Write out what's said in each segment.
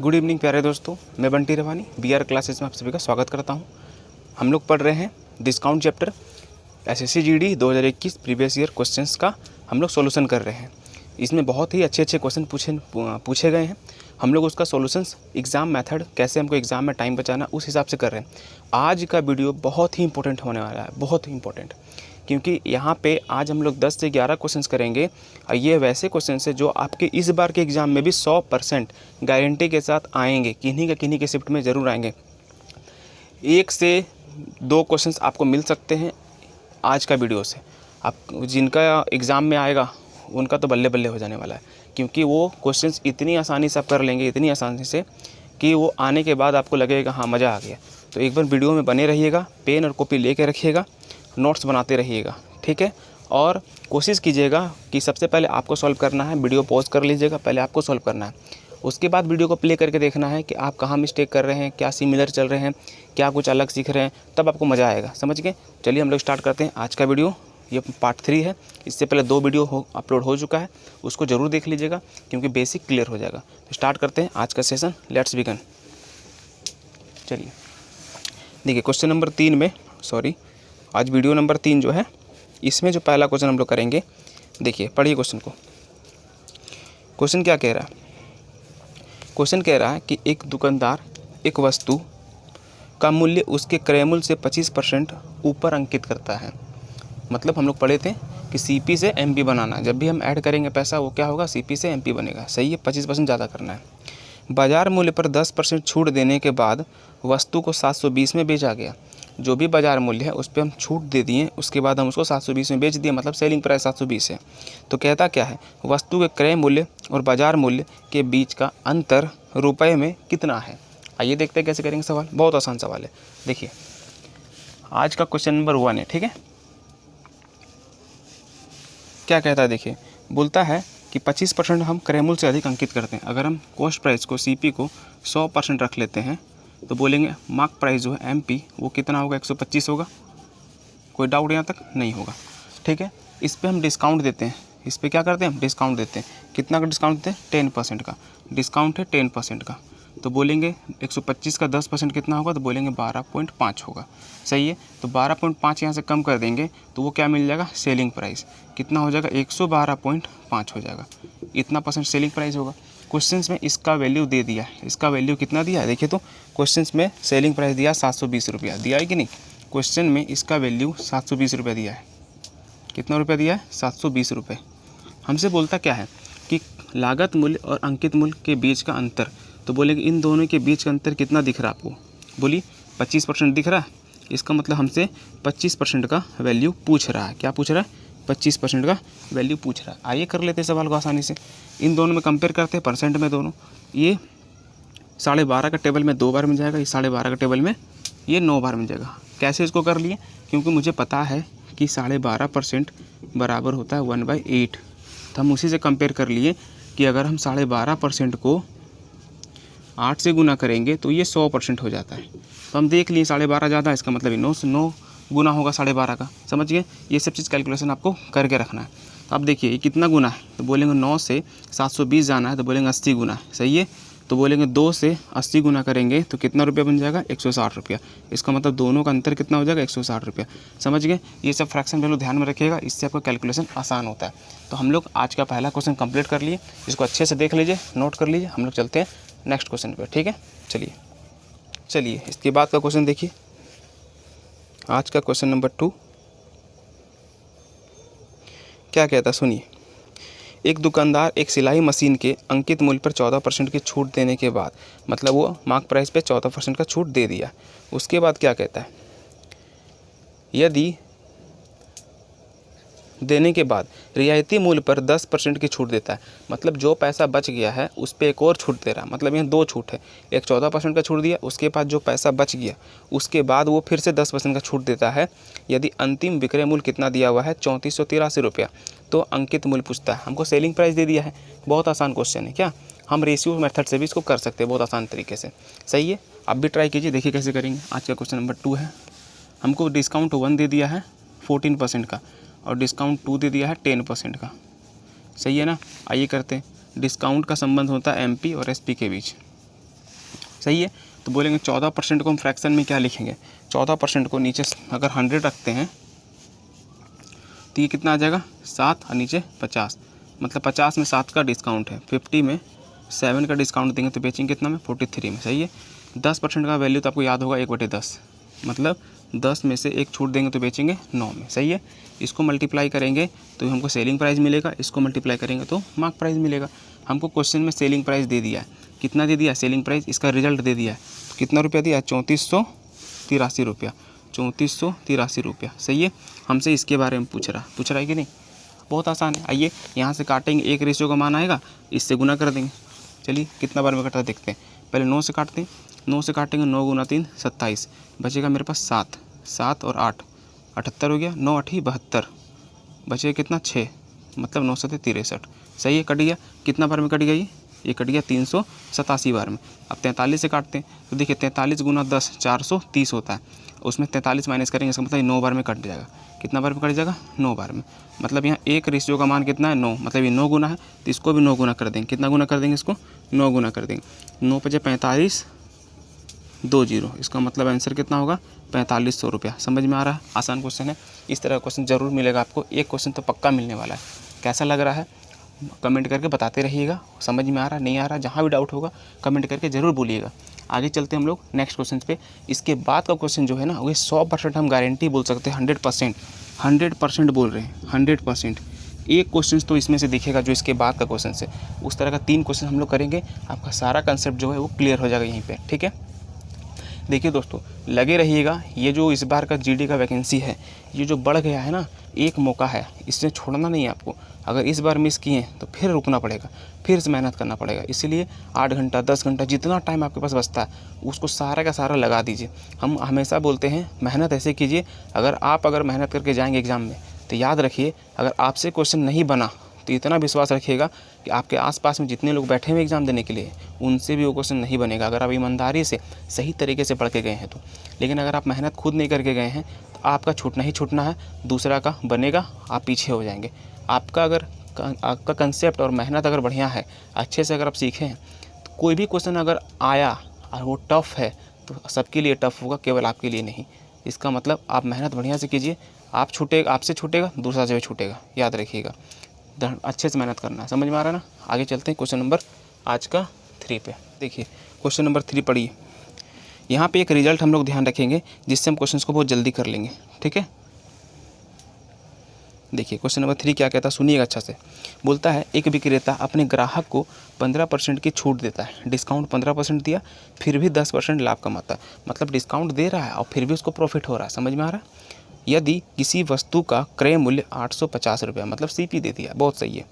Good evening प्यारे दोस्तों, मैं बंटी रवानी BR क्लासेस में आप सभी का स्वागत करता हूं। हम लोग पढ़ रहे हैं discount chapter SSC GD 2021 previous year questions का हम लोग सॉल्यूशन कर रहे हैं। इसमें बहुत ही अच्छे क्वेश्चन पूछे गए हैं। हम लोग उसका सॉल्यूशंस एग्ज़ाम मेथड कैसे हमको एग्ज़ाम में टाइम बचाना उस हिसाब से कर रहे हैं। आज का वीडियो बहुत ही इंपॉर्टेंट होने वाला है, बहुत ही इंपॉर्टेंट, क्योंकि यहाँ पे आज हम लोग 10 से 11 क्वेश्चंस करेंगे और ये वैसे क्वेश्चंस है जो आपके इस बार के एग्ज़ाम में भी 100% गारंटी के साथ आएंगे, किन्हीं के शिफ्ट में ज़रूर आएंगे। 1 से 2 क्वेश्चंस आपको मिल सकते हैं आज का वीडियो से। आप जिनका एग्ज़ाम में आएगा उनका तो बल्ले बल्ले हो जाने वाला है, क्योंकि वो क्वेश्चंस इतनी आसानी से आप कर लेंगे, इतनी आसानी से कि वो आने के बाद आपको लगेगा हाँ मज़ा आ गया। तो एक बार वीडियो में बने रहिएगा, पेन और कॉपी लेके रखिएगा, नोट्स बनाते रहिएगा, ठीक है। और कोशिश कीजिएगा कि सबसे पहले आपको सॉल्व करना है। वीडियो पॉज कर लीजिएगा, पहले आपको सॉल्व करना है, उसके बाद वीडियो को प्ले करके देखना है कि आप कहाँ मिस्टेक कर रहे हैं, क्या सिमिलर चल रहे हैं, क्या कुछ अलग सीख रहे हैं, तब आपको मज़ा आएगा। समझ गए? चलिए हम लोग स्टार्ट करते हैं आज का वीडियो। ये पार्ट 3 है। इससे पहले 2 वीडियो अपलोड हो चुका है, उसको ज़रूर देख लीजिएगा क्योंकि बेसिक क्लियर हो जाएगा। तो स्टार्ट करते हैं आज का सेशन। Let's begin. चलिए देखिए, क्वेश्चन नंबर 3 में, आज वीडियो नंबर 3 जो है, इसमें जो पहला क्वेश्चन हम लोग करेंगे, देखिए पढ़िए क्वेश्चन को। क्वेश्चन क्या कह रहा है? क्वेश्चन कह रहा है कि एक दुकानदार एक वस्तु का मूल्य उसके क्रय मूल्य से 25% ऊपर अंकित करता है। मतलब हम लोग पढ़े थे कि CP से MP बनाना, जब भी हम ऐड करेंगे पैसा वो क्या होगा, CP से MP बनेगा। सही है, 25% ज़्यादा करना है। बाज़ार मूल्य पर 10% छूट देने के बाद वस्तु को 720 में बेचा गया। जो भी बाज़ार मूल्य है उस पर हम छूट दे दिए, उसके बाद हम उसको 720 में बेच दिए, मतलब सेलिंग प्राइस 720 है। तो कहता क्या है, वस्तु के क्रय मूल्य और बाज़ार मूल्य के बीच का अंतर रुपए में कितना है। आइए देखते हैं कैसे करेंगे सवाल। बहुत आसान सवाल है। देखिए आज का क्वेश्चन नंबर 1 है, ठीक है। क्या कहता है, देखिए बोलता है कि 25% हम क्रय मूल्य से अधिक अंकित करते हैं। अगर हम कॉस्ट प्राइस को CP को 100% रख लेते हैं तो बोलेंगे मार्क प्राइस जो है MP वो कितना होगा, 125 होगा। कोई डाउट यहाँ तक नहीं होगा, ठीक है। इस पे हम डिस्काउंट देते हैं, इस पे क्या करते हैं हम डिस्काउंट देते हैं। कितना का डिस्काउंट देते हैं? 10% का डिस्काउंट है, 10% का। तो बोलेंगे 125 का 10% कितना होगा, तो बोलेंगे 12.5 होगा। सही है। तो 12.5 यहाँ से कम कर देंगे तो वो क्या मिल जाएगा, सेलिंग प्राइस कितना हो जाएगा, 112.5 हो जाएगा। इतना % सेलिंग प्राइस होगा। क्वेश्चंस में इसका वैल्यू दे दिया है। इसका वैल्यू कितना दिया है, देखिए तो क्वेश्चंस में सेलिंग प्राइस दिया 720 रुपया, दिया है कि नहीं। क्वेश्चन में इसका वैल्यू 720 रुपया दिया है। कितना रुपया दिया है, 720 रुपये। हमसे बोलता क्या है कि लागत मूल्य और अंकित मूल्य के बीच का अंतर। तो बोलेंगे इन दोनों के बीच का अंतर कितना दिख रहा है आपको, बोलिए 25% दिख रहा है। इसका मतलब हमसे 25% का वैल्यू पूछ रहा है। क्या पूछ रहा है, 25% का वैल्यू पूछ रहा है। आइए कर लेते हैं सवाल को आसानी से। इन दोनों में कंपेयर करते हैं परसेंट में दोनों। ये 12.5 का टेबल में 2 बार मिल जाएगा, ये 12.5 का टेबल में ये 9 बार मिल जाएगा। कैसे इसको कर लिए, क्योंकि मुझे पता है कि 12.5% बराबर होता है 1/8। तो हम उसी से कंपेयर कर लिए कि अगर हम 12.5% को 8 से गुना करेंगे तो ये 100% हो जाता है। तो हम देख लिए 12.5 ज़्यादा है, इसका मतलब 9 गुना होगा 12.5 का। समझ गए? ये सब चीज़ कैलकुलेशन आपको करके रखना है। तो आप देखिए ये कितना गुना है, तो बोलेंगे 9 से 720 जाना है, तो बोलेंगे 80 गुना है। सही है। तो बोलेंगे 2 से 80 गुना करेंगे तो कितना रुपया बन जाएगा, 160 रुपया। इसका मतलब दोनों का अंतर कितना हो जाएगा, 160 रुपया। समझ गए? ये सब फ्रैक्शन वैल्यू ध्यान में रखिएगा, इससे आपका कैलकुलेशन आसान होता है। तो हम लोग आज का पहला क्वेश्चन कंप्लीट कर लिए, इसको अच्छे से देख लीजिए, नोट कर लीजिए। हम लोग चलते हैं नेक्स्ट क्वेश्चन पर, ठीक है। चलिए इसके बाद का क्वेश्चन देखिए, आज का क्वेश्चन नंबर 2 क्या कहता है, सुनिए। एक दुकानदार एक सिलाई मशीन के अंकित मूल्य पर 14% की छूट देने के बाद, मतलब वो मार्क प्राइस पे 14% का छूट दे दिया। उसके बाद क्या कहता है, यदि देने के बाद रियायती मूल्य पर 10% की छूट देता है, मतलब जो पैसा बच गया है उस पर एक और छूट दे रहा है। मतलब यहाँ 2 छूट है, एक 14% का छूट दिया, उसके बाद जो पैसा बच गया उसके बाद वो फिर से 10% का छूट देता है। यदि अंतिम विक्रय मूल्य कितना दिया हुआ है, 3483 रुपया, तो अंकित मूल्य पूछता है। हमको सेलिंग प्राइस दे दिया है। बहुत आसान क्वेश्चन है, क्या हम रेशियो मेथड से भी इसको कर सकते हैं बहुत आसान तरीके से। सही है, आप भी ट्राई कीजिए, देखिए कैसे करेंगे। आज का क्वेश्चन नंबर 2 है। हमको डिस्काउंट 1 दे दिया है 14% का और डिस्काउंट 2 दे दिया है 10% का। सही है ना। आइए करते हैं। डिस्काउंट का संबंध होता है MP और SP के बीच। सही है। तो बोलेंगे 14% को हम फ्रैक्शन में क्या लिखेंगे, 14% को नीचे अगर 100 रखते हैं तो ये कितना आ जाएगा 7 और नीचे 50, मतलब 50 में 7 का डिस्काउंट है, 50 में 7 का डिस्काउंट देंगे तो बेचेंगे कितना में 43 में। सही है। 10% का वैल्यू तो आपको याद होगा 1/10, मतलब 10 में से 1 छूट देंगे तो बेचेंगे 9 में। सही है। इसको मल्टीप्लाई करेंगे तो हमको सेलिंग प्राइस मिलेगा, इसको मल्टीप्लाई करेंगे तो मार्क प्राइस मिलेगा। हमको क्वेश्चन में सेलिंग प्राइस दे दिया है, कितना दे दिया सेलिंग प्राइस, इसका रिजल्ट दे दिया है, तो कितना रुपया दिया है 3483 रुपया, 3483 रुपया। सही है। हमसे इसके बारे में पूछ रहा है कि नहीं, बहुत आसान है। आइए यहाँ से काटेंगे, 1 रेशियो का मान आएगा, इससे गुना कर देंगे। चलिए कितना बार में कटता देखते हैं। पहले 9 से काटते हैं, 9 से काटेंगे, 9 गुना 3 27, बचेगा मेरे पास 7, 7 और 8 78 हो गया, 9 8 72, बचेगा कितना 6, मतलब 9 7 63। सही है, कट गया। कितना बार में कट गया ये कट गया 387 बार में। अब 43 से काटते हैं तो देखिए 43 गुना 10 430 होता है, उसमें 43 माइनस करेंगे, इसका मतलब 9 बार में कट जाएगा। कितना बार में कट जाएगा 9 बार में, मतलब यहाँ 1 रेशियो का मान कितना है 9, मतलब ये 9 गुना है तो इसको भी 9 गुना कर देंगे। कितना गुना कर देंगे इसको 9 गुना कर देंगे। 9 × 45 20, इसका मतलब आंसर कितना होगा 4500 रुपया। समझ में आ रहा है, आसान क्वेश्चन है। इस तरह का क्वेश्चन ज़रूर मिलेगा आपको, एक क्वेश्चन तो पक्का मिलने वाला है। कैसा लग रहा है कमेंट करके बताते रहिएगा, समझ में आ रहा नहीं आ रहा, जहाँ भी डाउट होगा कमेंट करके ज़रूर बोलिएगा। आगे चलते हैं हम लोग नेक्स्ट क्वेश्चन पे। इसके बाद का क्वेश्चन जो है ना वो 100% हम गारंटी बोल सकते हैं, 100% बोल रहे हैं 100%। एक क्वेश्चन तो इसमें से दिखेगा जो इसके बाद का क्वेश्चन से, उस तरह का 3 क्वेश्चन हम लोग करेंगे, आपका सारा कंसेप्ट जो है वो क्लियर हो जाएगा यहीं पे। ठीक है, देखिए दोस्तों लगे रहिएगा। ये जो इस बार का जीडी का वैकेंसी है, ये जो बढ़ गया है ना, एक मौका है, इससे छोड़ना नहीं है आपको। अगर इस बार मिस किए तो फिर रुकना पड़ेगा, फिर से मेहनत करना पड़ेगा। इसीलिए 8 घंटा 10 घंटा जितना टाइम आपके पास बचता है उसको सारा का सारा लगा दीजिए। हम हमेशा बोलते हैं मेहनत ऐसे कीजिए, अगर मेहनत करके जाएंगे एग्ज़ाम में तो याद रखिए अगर आपसे क्वेश्चन नहीं बना तो इतना विश्वास रखिएगा कि आपके आसपास में जितने लोग बैठे हुए एग्ज़ाम देने के लिए उनसे भी वो क्वेश्चन नहीं बनेगा, अगर आप ईमानदारी से सही तरीके से पढ़ के गए हैं तो। लेकिन अगर आप मेहनत खुद नहीं करके गए हैं तो आपका छूटना ही छूटना है, दूसरा का बनेगा, आप पीछे हो जाएंगे। आपका कंसेप्ट और मेहनत अगर बढ़िया है, अच्छे से अगर आप सीखे हैं तो कोई भी क्वेश्चन अगर आया और वो टफ़ है तो सबके लिए टफ़ होगा, केवल आपके लिए नहीं। इसका मतलब आप मेहनत बढ़िया से कीजिए, आपसे छूटेगा, दूसरा से भी छूटेगा, याद रखिएगा। अच्छे से मेहनत करना है। समझ में आ रहा है ना। आगे चलते हैं क्वेश्चन नंबर आज का 3 पे। देखिए क्वेश्चन नंबर 3 पढ़िए। यहाँ पे एक रिजल्ट हम लोग ध्यान रखेंगे जिससे हम क्वेश्चन को बहुत जल्दी कर लेंगे। ठीक है, देखिए क्वेश्चन नंबर 3 क्या कहता है, सुनिएगा अच्छा से। बोलता है एक विक्रेता अपने ग्राहक को 15% की छूट देता है, डिस्काउंट 15% दिया, फिर भी 10% लाभ कमाता है। मतलब डिस्काउंट दे रहा है और फिर भी उसको प्रॉफिट हो रहा है। समझ में आ रहा है। यदि किसी वस्तु का क्रय मूल्य 850 रुपया, मतलब सीपी दे दिया, बहुत सही है।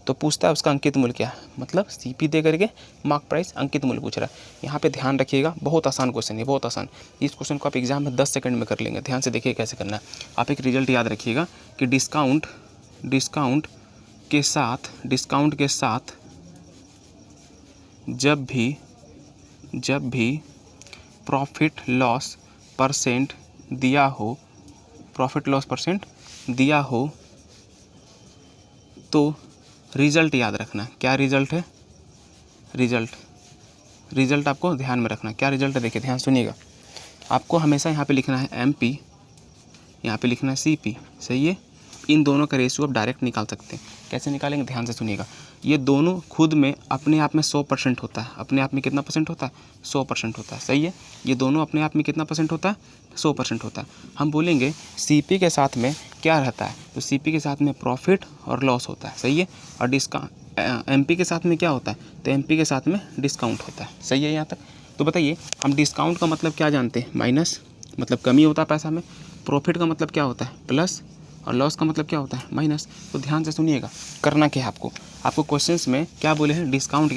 तो पूछता है उसका अंकित मूल्य क्या है, मतलब सीपी दे करके मार्क प्राइस अंकित मूल्य पूछ रहा है। यहाँ पे ध्यान रखिएगा, बहुत आसान क्वेश्चन है, बहुत आसान। इस क्वेश्चन को आप एग्जाम में 10 सेकंड में कर लेंगे। ध्यान से देखिए कैसे करना है। आप एक रिजल्ट याद रखिएगा कि डिस्काउंट के साथ जब भी प्रॉफिट लॉस परसेंट दिया हो तो रिज़ल्ट याद रखना। क्या रिज़ल्ट है, रिज़ल्ट आपको ध्यान में रखना। क्या रिज़ल्ट है, देखिए ध्यान सुनिएगा। आपको हमेशा यहाँ पे लिखना है MP, यहाँ पे लिखना है CP। सही है। इन दोनों का रेशियो आप डायरेक्ट निकाल सकते हैं। कैसे निकालेंगे, ध्यान से सुनिएगा। ये दोनों खुद में अपने आप में 100% होता है। अपने आप में कितना परसेंट होता है, 100% होता है। सही है। ये दोनों अपने आप में कितना परसेंट होता है, 100% होता है। हम बोलेंगे CP के साथ में क्या रहता है, तो CP के साथ में प्रॉफिट और लॉस होता है। सही है। और MP के साथ में क्या होता है, तो MP के साथ में डिस्काउंट होता है। सही है यहाँ तक। तो बताइए हम डिस्काउंट का मतलब क्या जानते हैं, माइनस, मतलब कमी होता है पैसा में। प्रॉफिट का मतलब क्या होता है, प्लस, और लॉस का मतलब क्या होता है, माइनस। तो ध्यान से सुनिएगा, करना क्या है आपको क्वेश्चंस में क्या बोले हैं, डिस्काउंट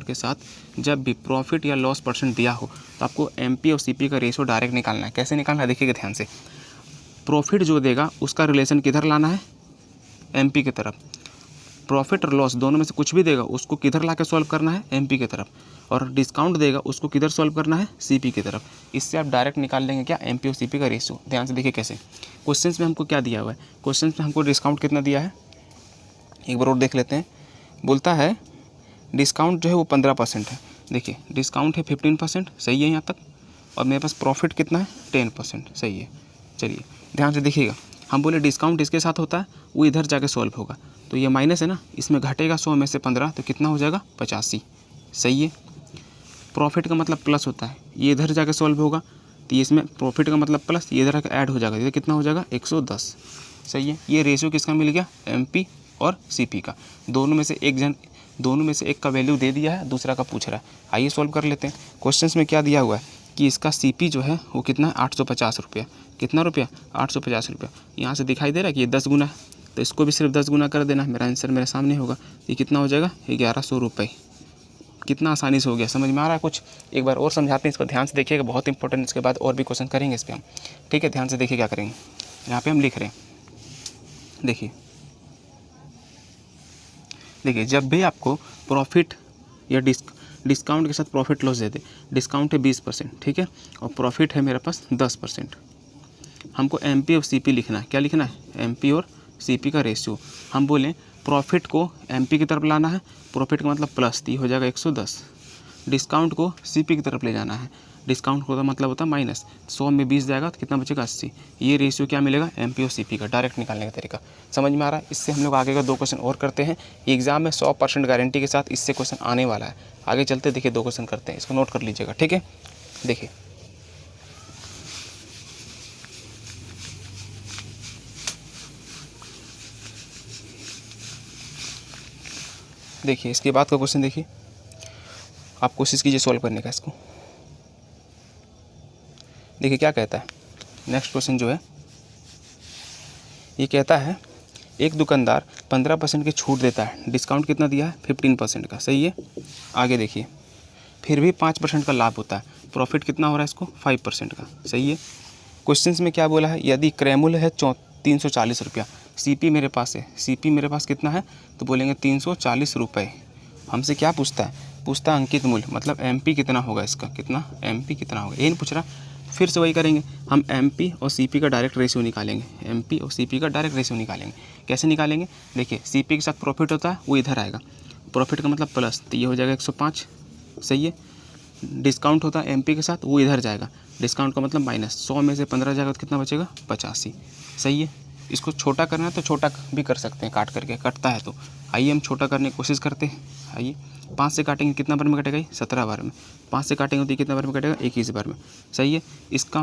के साथ जब भी प्रॉफिट या लॉस परसेंट दिया हो तो आपको MP और CP का रेशियो डायरेक्ट निकालना है। कैसे निकालना है, देखिएगा ध्यान से। प्रॉफिट जो देगा उसका रिलेशन किधर लाना है, MP की तरफ। प्रॉफिट और लॉस दोनों में से कुछ भी देगा उसको किधर ला के सॉल्व करना है, MP की तरफ। और डिस्काउंट देगा उसको किधर सॉल्व करना है, CP की तरफ। इससे आप डायरेक्ट निकाल लेंगे क्या, MP और CP का रेशियो। ध्यान से देखिए कैसे। क्वेश्चन में हमको क्या दिया हुआ है, क्वेश्चन में हमको डिस्काउंट कितना दिया है, एक बार और देख लेते हैं। बोलता है डिस्काउंट जो है वो 15% है। देखिए डिस्काउंट है 15%, सही है यहाँ तक, और मेरे पास प्रॉफिट कितना है 10%, सही है। चलिए ध्यान से देखिएगा, हम बोले डिस्काउंट इसके साथ होता है, वो इधर जाके सॉल्व होगा, तो ये माइनस है ना, इसमें घटेगा 100 में से 15, तो कितना हो जाएगा 85, सही है। प्रॉफिट का मतलब प्लस होता है, ये इधर जाके सॉल्व होगा, तो ये इसमें प्रॉफिट का मतलब प्लस, ये इधर आकर ऐड हो जाएगा, ये कितना हो जाएगा 110, सही है। ये रेशियो किसका मिल गया, एमपी और सीपी का, दोनों में से एक का वैल्यू दे दिया है, दूसरा का पूछ रहा है। आइए सॉल्व कर लेते हैं। क्वेश्चंस में क्या दिया हुआ है कि इसका सीपी जो है वो कितना है 850 रुपया, कितना रुपया 850 रुपया। यहाँ से दिखाई दे रहा है कि ये 10 गुना है, तो इसको भी सिर्फ 10 गुना कर देना है, मेरा आंसर मेरे सामने होगा। ये कितना हो जाएगा 1100 रुपये। कितना आसानी से हो गया, समझ में आ रहा है कुछ? एक बार और समझाते हैं, इसको ध्यान से देखिएगा, बहुत इंपॉर्टेंट। इसके बाद और भी क्वेश्चन करेंगे इस पर हम, ठीक है। ध्यान से देखिए क्या करेंगे, यहाँ पे हम लिख रहे हैं, देखिए जब भी आपको प्रॉफिट या डिस्काउंट के साथ प्रॉफिट लॉस दे दे, डिस्काउंट है 20%, ठीक है, और प्रॉफिट है मेरे पास 10%, हमको एमपी और सीपी लिखना है। क्या लिखना है, एमपी और सीपी का रेशियो। हम बोलें प्रॉफिट को एमपी की तरफ लाना है, प्रॉफिट का मतलब प्लस, तो हो जाएगा 110। डिस्काउंट को सीपी की तरफ ले जाना है, डिस्काउंट का मतलब होता है माइनस, 100 में 20 जाएगा तो कितना बचेगा 80। ये रेशियो क्या मिलेगा, एमपी और सीपी का, डायरेक्ट निकालने का तरीका समझ में आ रहा है। इससे हम लोग आगे का 2 क्वेश्चन और करते हैं। एग्जाम में 100% गारंटी के साथ इससे क्वेश्चन आने वाला है। आगे चलते देखिए 2 क्वेश्चन करते हैं, इसको नोट कर लीजिएगा, ठीक है। देखिए इसके बाद का क्वेश्चन देखिए, आप कोशिश कीजिए सॉल्व करने का इसको। देखिए क्या कहता है, नेक्स्ट क्वेश्चन जो है ये कहता है एक दुकानदार 15% की छूट देता है, डिस्काउंट कितना दिया है 15% का, सही है। आगे देखिए फिर भी 5% का लाभ होता है, प्रॉफिट कितना हो रहा है इसको 5% का, सही है। क्वेश्चन में क्या बोला है, यदि क्रय मूल्य है 340 रुपया, सीपी मेरे पास है, सीपी मेरे पास कितना है, तो बोलेंगे 340 रुपये। हमसे क्या पूछता है अंकित मूल्य, मतलब एमपी कितना होगा इसका, कितना एमपी कितना होगा, ये नहीं पूछ रहा। फिर से वही करेंगे, हम एमपी और सीपी का डायरेक्ट रेशियो निकालेंगे, एमपी और सीपी का डायरेक्ट रेशियो निकालेंगे। कैसे निकालेंगे, देखिए सीपी के साथ प्रॉफिट होता है, वो इधर आएगा, प्रॉफिट का मतलब प्लस, तो ये हो जाएगा 105, सही है। डिस्काउंट होता है एमपी के साथ, वो इधर जाएगा, डिस्काउंट का मतलब माइनस, 100 में से 15 जाएगा तो कितना बचेगा 85, सही है। इसको छोटा करना है तो छोटा भी कर सकते हैं, काट करके, कटता है तो। आइए हम छोटा करने की कोशिश करते हैं। आइए 5 से काटेंगे कितना बार में कटेगा, 17 बार में। 5 से काटेंगे तो कितना बार में कटेगा, 21 बार में, सही है। इसका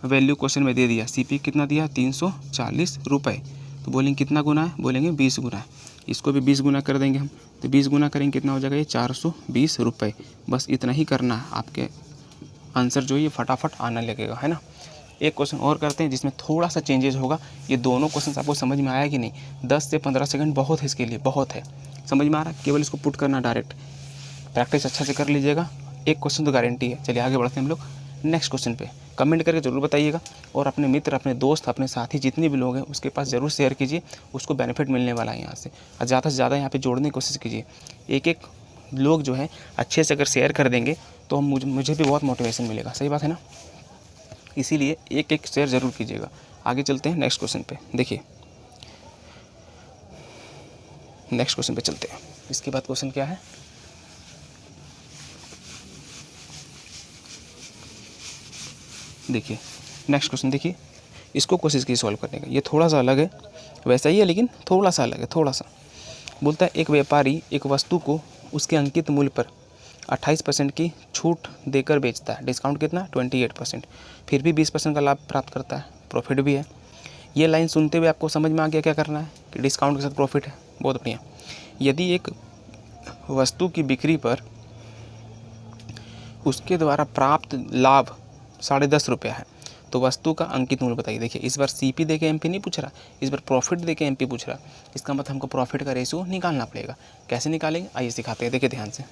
वैल्यू क्वेश्चन में दे दिया, सीपी कितना दिया 340 रुपये, तो बोलेंगे कितना गुना है, बोलेंगे 20 गुना है। इसको भी 20 गुना कर देंगे हम, तो 20 गुना करेंगे कितना हो जाएगा, ये 420 रुपये। बस इतना ही करना है, आपके आंसर जो है ये फटाफट आने लगेगा, है ना। एक क्वेश्चन और करते हैं जिसमें थोड़ा सा चेंजेस होगा। ये दोनों क्वेश्चन आपको समझ में आया कि नहीं, 10 से 15 सेकंड बहुत है इसके लिए, बहुत है, समझ में आ रहा है। केवल इसको पुट करना, डायरेक्ट प्रैक्टिस अच्छा से कर लीजिएगा, एक क्वेश्चन तो गारंटी है। चलिए आगे बढ़ते हैं हम लोग नेक्स्ट क्वेश्चन पे। कमेंट करके ज़रूर बताइएगा, और अपने मित्र, अपने दोस्त, अपने साथी जितने भी लोग हैं उसके पास ज़रूर शेयर कीजिए, उसको बेनिफिट मिलने वाला है यहाँ से। और ज़्यादा से ज़्यादा यहाँ पे जोड़ने की कोशिश कीजिए। एक लोग जो है अच्छे से अगर शेयर कर देंगे तो मुझे भी बहुत मोटिवेशन मिलेगा, सही बात है ना। इसीलिए एक शेयर ज़रूर कीजिएगा। आगे चलते हैं नेक्स्ट क्वेश्चन पे। देखिए नेक्स्ट क्वेश्चन पे चलते हैं। इसके बाद क्वेश्चन क्या है, देखिए नेक्स्ट क्वेश्चन, देखिए इसको कोशिश की सॉल्व करने का। ये थोड़ा सा अलग है, वैसा ही है लेकिन थोड़ा सा अलग है, थोड़ा सा। बोलता है एक व्यापारी एक वस्तु को उसके अंकित मूल्य पर 28% की छूट देकर बेचता है, डिस्काउंट कितना 28%, फिर भी 20% का लाभ प्राप्त करता है, प्रॉफिट भी है। ये लाइन सुनते हुए आपको समझ में आ गया क्या करना है, कि डिस्काउंट के साथ प्रॉफिट है, बहुत बढ़िया। यदि एक वस्तु की बिक्री पर उसके द्वारा प्राप्त लाभ 10.5 रुपया है, तो वस्तु का अंकित मूल्य बताइए। देखिए इस बार सीपी दे के एमपी नहीं पूछ रहा, इस बार प्रॉफिट दे के एमपी पूछ रहा। इसका मतलब हमको प्रॉफिट का रेशियो निकालना पड़ेगा। कैसे निकालेंगे, आइए सिखाते हैं। देखिए ध्यान से,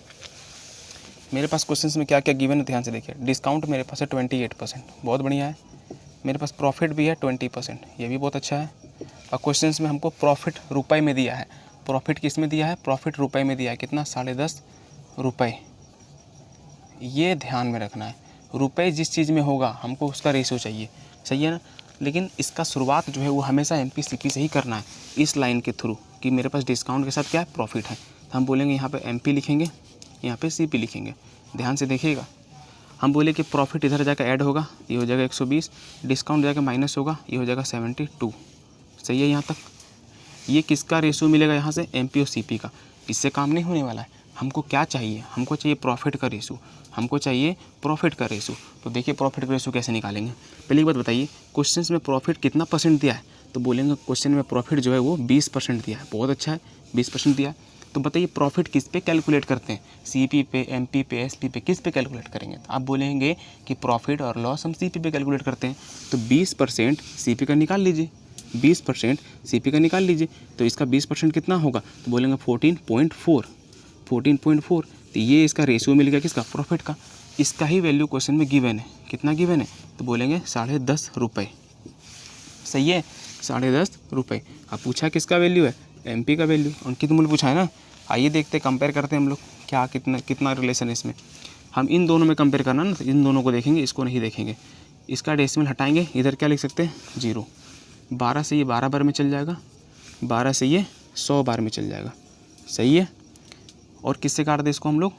मेरे पास क्वेश्चन में क्या क्या गिवन है, ध्यान से देखिए। डिस्काउंट मेरे पास है 28%, बहुत बढ़िया है। मेरे पास प्रॉफिट भी है 20%, ये भी बहुत अच्छा है। और क्वेश्चन में हमको प्रॉफिट रुपये में दिया है, प्रॉफिट किस में दिया है, प्रॉफिट रुपये में दिया है, कितना 10.5 रुपये। ये ध्यान में रखना है, रुपये जिस चीज़ में होगा हमको उसका रेशियो चाहिए, सही है ना। लेकिन इसका शुरुआत जो है वो हमेशा एमपी सीपी से ही करना है, इस लाइन के थ्रू, कि मेरे पास डिस्काउंट के साथ क्या है, प्रॉफिट है। हम बोलेंगे यहाँ पे MP लिखेंगे, यहाँ पे CP लिखेंगे। ध्यान से देखिएगा, हम बोले कि प्रॉफिट इधर जाकर ऐड होगा, ये हो जाएगा 120, डिस्काउंट जाकर माइनस होगा, ये हो जाएगा 72। सही है यहाँ तक। ये किसका रेशो मिलेगा यहाँ से, MP और CP का। इससे काम नहीं होने वाला है। हमको क्या चाहिए, हमको चाहिए प्रॉफिट का रेशो, हमको चाहिए प्रॉफिट का रेशो। तो देखिए प्रॉफिट का रेशो कैसे निकालेंगे। पहली बात बताइए, क्वेश्चन में प्रॉफिट कितना परसेंट दिया है, तो बोलेंगे क्वेश्चन में प्रॉफिट जो है वो 20% दिया है। बहुत अच्छा है, 20% दिया है। तो बताइए प्रॉफिट किस पे कैलकुलेट करते हैं, CP पे, MP पे, SP पे, किस पे कैलकुलेट करेंगे। तो आप बोलेंगे कि प्रॉफिट और लॉस हम CP पे कैलकुलेट करते हैं, तो 20% CP का निकाल लीजिए, 20% CP का निकाल लीजिए। तो इसका 20% कितना होगा, तो बोलेंगे 14.4। तो ये इसका रेशियो मिल गया किसका, प्रॉफिट का। इसका ही वैल्यू क्वेश्चन में गिवन है, कितना गिवन है, तो बोलेंगे 10.5 रुपये। सही है, 10.5 रुपये। अब पूछा किसका वैल्यू है, MP का वैल्यू, अंकित मूल्य पूछा है ना। आइए देखते कंपेयर करते हैं हम लोग, क्या कितना रिलेशन है इसमें। हम इन दोनों में कंपेयर करना ना, तो इन दोनों को देखेंगे, इसको नहीं देखेंगे। इसका डेसिमल हटाएंगे, इधर क्या लिख सकते हैं, 0। 12 से ये 12 बार में चल जाएगा, 12 से ये 100 बार में चल जाएगा। सही है। और किससे काट दे इसको हम लोग,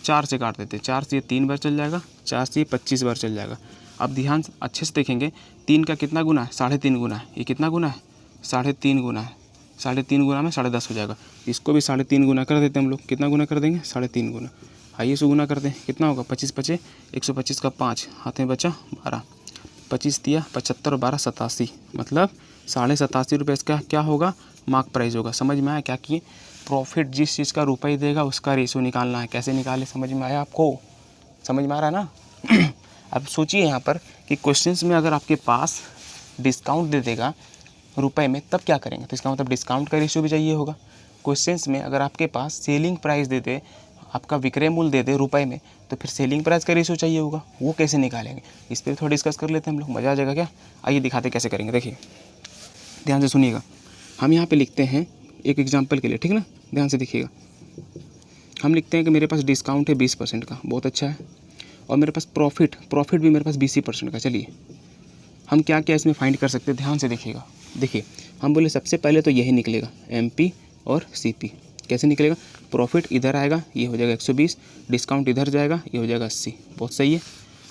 4 से काट देते हैं। 4 से ये 3 बार चल जाएगा, 4 से ये 25 बार चल जाएगा। अब ध्यान से अच्छे से देखेंगे, 3 का कितना गुना है, 3.5 गुना है। ये कितना गुना है, 3.5 गुना है। 3.5 गुना में 10.5 हो जाएगा। इसको भी 3.5 गुना कर देते हैं हम लोग। कितना गुना कर देंगे, 3.5 गुना। आइए इसको गुना करते हैं, कितना होगा, 25 पचे 125 का 5, हाथ में बचा 12, 25 दिया 75 और 12 87, मतलब 87.5 रुपये इसका क्या होगा, मार्क प्राइस होगा। समझ में आया क्या किए, प्रॉफिट जिस चीज़ का रुपये देगा उसका रेशो निकालना है। कैसे निकाले, समझ में आया आपको, समझ में आ रहा है ना। अब सोचिए यहाँ पर कि क्वेश्चंस में अगर आपके पास डिस्काउंट दे देगा रुपए में, तब क्या करेंगे, तो इसका मतलब डिस्काउंट का रेशियो भी चाहिए होगा। क्वेश्चंस में अगर आपके पास सेलिंग प्राइस दे दे, आपका विक्रय मूल्य दे दे रुपए में, तो फिर सेलिंग प्राइस का रेशियो चाहिए होगा। वो कैसे निकालेंगे, इस पर थोड़ा डिस्कस कर लेते हैं हम लोग, मज़ा आ जाएगा क्या। आइए दिखाते कैसे करेंगे। देखिए ध्यान से सुनिएगा, हम यहाँ पे लिखते हैं एक एग्जाम्पल के लिए, ठीक है ना। ध्यान से देखिएगा, हम लिखते हैं कि मेरे पास डिस्काउंट है 20% का, बहुत अच्छा है। और मेरे पास प्रॉफिट भी मेरे पास 20% का। चलिए हम क्या क्या इसमें फाइंड कर सकते हैं, ध्यान से देखिएगा। देखिए हम बोले सबसे पहले तो यही निकलेगा, MP और CP। कैसे निकलेगा, प्रॉफिट इधर आएगा, ये हो जाएगा 120, डिस्काउंट इधर जाएगा, ये हो जाएगा 80। बहुत सही है।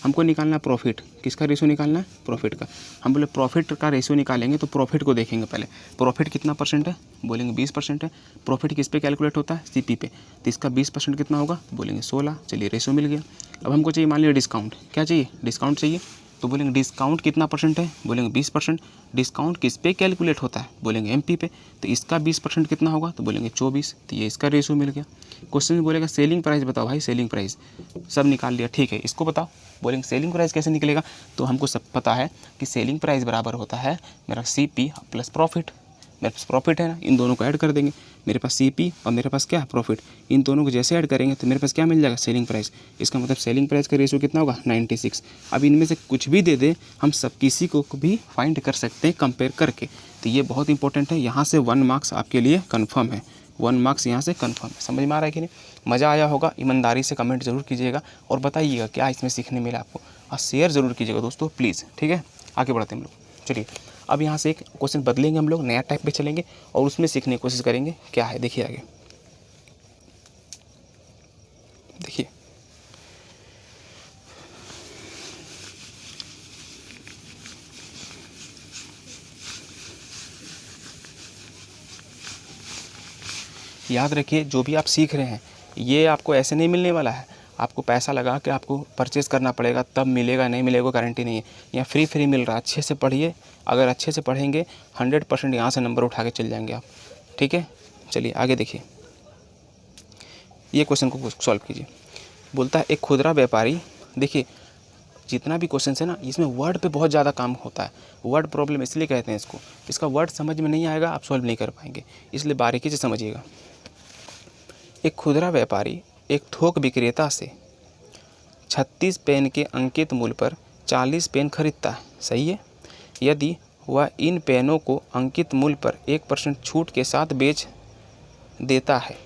हमको निकालना है प्रॉफिट, किसका रेशियो निकालना है, प्रॉफिट का। हम बोले प्रॉफिट का रेशियो निकालेंगे तो प्रॉफिट को देखेंगे पहले, प्रॉफिट कितना परसेंट है, बोलेंगे 20% है। प्रॉफिट किस पे कैलकुलेट होता है, CP पे, तो इसका 20% कितना होगा, बोलेंगे 16। चलिए रेशियो मिल गया। अब हमको चाहिए मान लिया डिस्काउंट, क्या चाहिए, डिस्काउंट चाहिए। तो बोलेंगे डिस्काउंट कितना परसेंट है, बोलेंगे 20%। डिस्काउंट किस पे कैलकुलेट होता है, बोलेंगे MP पे, तो इसका 20% कितना होगा, तो बोलेंगे 24। तो ये इसका रेशियो मिल गया। क्वेश्चन में बोलेगा सेलिंग प्राइस बताओ, भाई सेलिंग प्राइस सब निकाल लिया, ठीक है, इसको बताओ। बोलेंगे सेलिंग प्राइस कैसे निकलेगा, तो हमको सब पता है कि सेलिंग प्राइस बराबर होता है मेरा CP प्लस प्रॉफिट। मेरे पास प्रॉफिट है ना, इन दोनों को ऐड कर देंगे। मेरे पास CP और मेरे पास क्या, प्रॉफिट, इन दोनों को जैसे ऐड करेंगे तो मेरे पास क्या मिल जाएगा, सेलिंग प्राइस। इसका मतलब सेलिंग प्राइस का रेशियो कितना होगा, 96। अब इनमें से कुछ भी दे दे, हम सब किसी को भी फाइंड कर सकते हैं कंपेयर करके। तो ये बहुत इंपॉर्टेंट है, यहाँ से 1 मार्क्स आपके लिए कन्फर्म है, 1 मार्क्स यहाँ से कन्फर्म है। समझ में आ रहा है कि नहीं, मज़ा आया होगा। ईमानदारी से कमेंट जरूर कीजिएगा और बताइएगा क्या इसमें सीखने मिला आपको, और शेयर ज़रूर कीजिएगा दोस्तों प्लीज़, ठीक है। आगे बढ़ते हैं हम लोग। चलिए अब यहाँ से एक क्वेश्चन बदलेंगे, हम लोग नया टाइप पे चलेंगे और उसमें सीखने की कोशिश करेंगे क्या है। देखिए आगे, देखिए याद रखिए, जो भी आप सीख रहे हैं ये आपको ऐसे नहीं मिलने वाला है। आपको पैसा लगा के आपको परचेज़ करना पड़ेगा, तब मिलेगा, नहीं मिलेगा गारंटी नहीं है। यहाँ फ्री मिल रहा है, अच्छे से पढ़िए। अगर अच्छे से पढ़ेंगे 100% यहाँ से नंबर उठा के चल जाएंगे आप, ठीक है। चलिए आगे देखिए, ये क्वेश्चन को सॉल्व कीजिए। बोलता है एक खुदरा व्यापारी, देखिए जितना भी क्वेश्चन है ना, इसमें वर्ड पे बहुत ज़्यादा काम होता है। वर्ड प्रॉब्लम इसलिए कहते हैं इसको, इसका वर्ड समझ में नहीं आएगा आप सॉल्व नहीं कर पाएंगे, इसलिए बारीकी से समझिएगा। एक खुदरा व्यापारी एक थोक विक्रेता से 36 पेन के अंकित मूल्य पर 40 पेन खरीदता है, सही है। यदि वह इन पेनों को अंकित मूल्य पर 1% छूट के साथ बेच देता है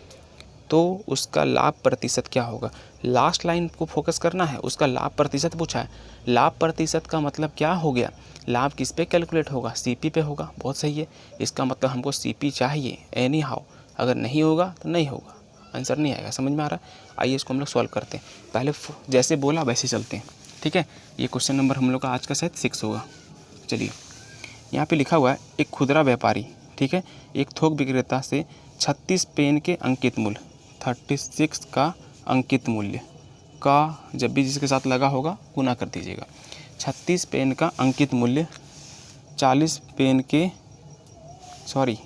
तो उसका लाभ प्रतिशत क्या होगा। लास्ट लाइन को फोकस करना है, उसका लाभ प्रतिशत पूछा है। लाभ प्रतिशत का मतलब क्या हो गया, लाभ किस पे कैलकुलेट होगा, CP पे होगा। बहुत सही है, इसका मतलब हमको CP चाहिए एनी हाउ। अगर नहीं होगा तो नहीं होगा, आंसर नहीं आएगा। समझ में आ रहा है? आइए इसको हम लोग सॉल्व करते हैं। पहले जैसे बोला वैसे चलते हैं, ठीक है। ये क्वेश्चन नंबर हम लोग का आज का शायद 6 होगा। चलिए, यहाँ पे लिखा हुआ है एक खुदरा व्यापारी, ठीक है, एक थोक विक्रेता से 36 पेन के अंकित मूल्य, 36 का अंकित मूल्य का जब भी जिसके साथ लगा होगा गुना कर दीजिएगा। 36 पेन का अंकित मूल्य 40 पेन के, सॉरी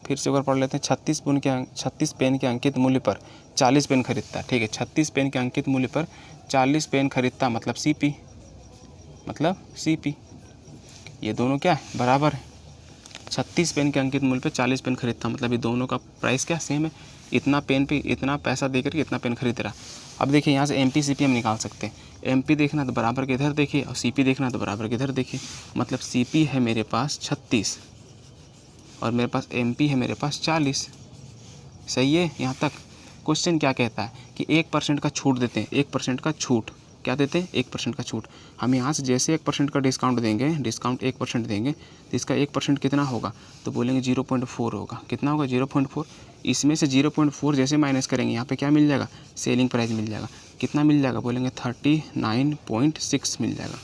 फिर से एक बार पढ़ लेते हैं। 36 पेन के अंकित मूल्य पर 40 पेन खरीदता है, ठीक है। 36 पेन के अंकित मूल्य पर 40 पेन खरीदता मतलब सीपी, ये दोनों क्या है, बराबर है। 36 पेन के अंकित मूल्य पे 40 पेन खरीदता मतलब ये दोनों का प्राइस क्या सेम है। इतना पेन पे इतना पैसा देकर के इतना पेन खरीद रहा। अब देखिए यहाँ से एमपी सीपी हम निकाल सकते हैं। एमपी देखना तो बराबर के इधर देखिए और सीपी देखना तो बराबर के इधर देखिए। मतलब सीपी है मेरे पास 36 और मेरे पास एमपी है मेरे पास 40। सही है यहाँ तक। क्वेश्चन क्या कहता है कि 1% का छूट देते हैं। 1% का छूट क्या देते हैं, 1% का छूट। हम यहाँ से जैसे 1% का डिस्काउंट देंगे, डिस्काउंट 1% देंगे तो इसका 1% कितना होगा, तो बोलेंगे 0.4 होगा। कितना होगा, 0.4। इसमें से 0.4 जैसे माइनस करेंगे यहाँ पे क्या मिल जाएगा, सेलिंग प्राइस मिल जाएगा। कितना मिल जाएगा, बोलेंगे 39.6 मिल जाएगा।